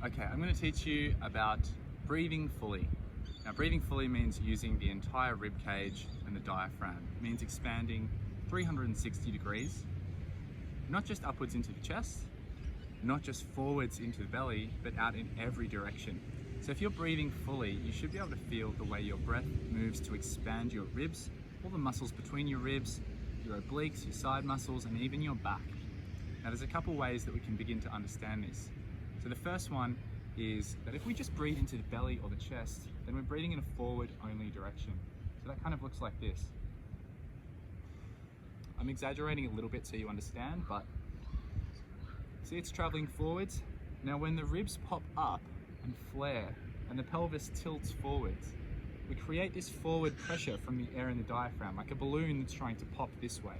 Okay, I'm going to teach you about breathing fully. Now, breathing fully means using the entire rib cage and the diaphragm. It means expanding 360 degrees, not just upwards into the chest, not just forwards into the belly, but out in every direction. So if you're breathing fully, you should be able to feel the way your breath moves to expand your ribs, all the muscles between your ribs, your obliques, your side muscles, and even your back. Now, there's a couple ways that we can begin to understand this. So the first one is that if we just breathe into the belly or the chest, then we're breathing in a forward only direction. So that kind of looks like this. I'm exaggerating a little bit so you understand, but see, it's traveling forwards. Now when the ribs pop up and flare and the pelvis tilts forwards, we create this forward pressure from the air in the diaphragm, like a balloon that's trying to pop this way.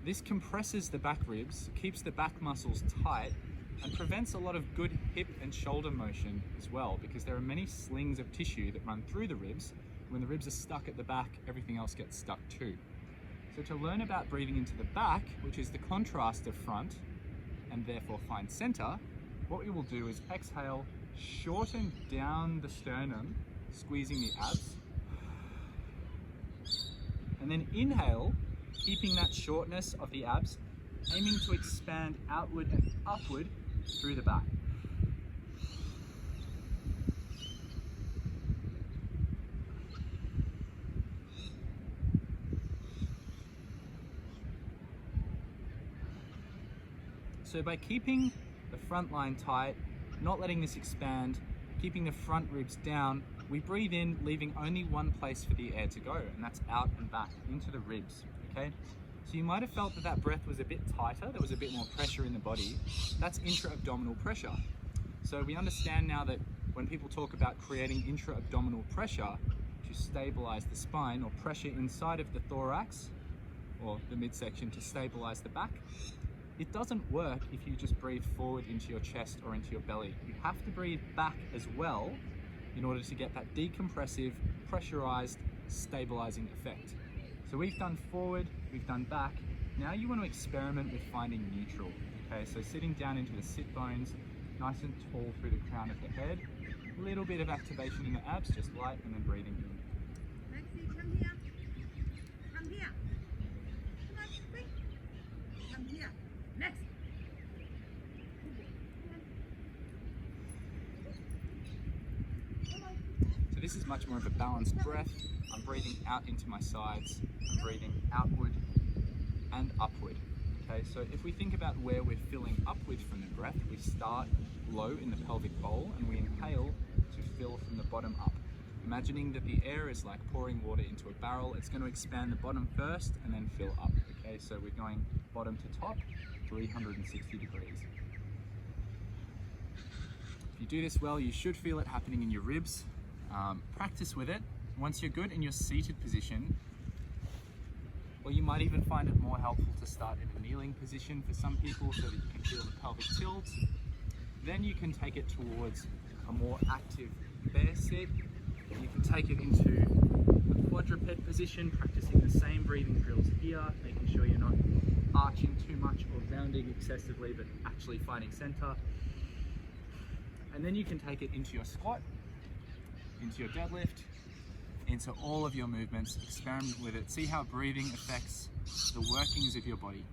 This compresses the back ribs, keeps the back muscles tight, and prevents a lot of good hip and shoulder motion as well, because there are many slings of tissue that run through the ribs. When the ribs are stuck at the back, everything else gets stuck too. So to learn about breathing into the back, which is the contrast of front, and therefore find center, what we will do is exhale, shorten down the sternum, squeezing the abs, and then inhale, keeping that shortness of the abs, aiming to expand outward and upward through the back. So by keeping the front line tight, not letting this expand, keeping the front ribs down, we breathe in, leaving only one place for the air to go, and that's out and back into the ribs, okay? So you might have felt that that breath was a bit tighter, there was a bit more pressure in the body. That's intra-abdominal pressure. So we understand now that when people talk about creating intra-abdominal pressure to stabilize the spine, or pressure inside of the thorax or the midsection to stabilize the back, it doesn't work if you just breathe forward into your chest or into your belly. You have to breathe back as well in order to get that decompressive, pressurized, stabilizing effect. So we've done forward, we've done back. Now you want to experiment with finding neutral. Okay, so sitting down into the sit bones, nice and tall through the crown of the head. A little bit of activation in the abs, just light, and then breathing in. Maxie, come here. Come here. Come on, quick. Come here. Next. So this is much more of a balanced breath. I'm breathing out into my sides. I'm breathing outward and upward. Okay, so if we think about where we're filling upward from the breath, we start low in the pelvic bowl and we inhale to fill from the bottom up. Imagining that the air is like pouring water into a barrel. It's going to expand the bottom first and then fill up. Okay, so we're going bottom to top, 360 degrees. If you do this well, you should feel it happening in your ribs. Practice with it. Once you're good in your seated position, or you might even find it more helpful to start in a kneeling position for some people so that you can feel the pelvic tilt. Then you can take it towards a more active bear sit. You can take it into a quadruped position, practicing the same breathing drills here, making sure you're not arching too much or rounding excessively, but actually finding center. And then you can take it into your squat, into your deadlift, into all of your movements. Experiment with it. See how breathing affects the workings of your body.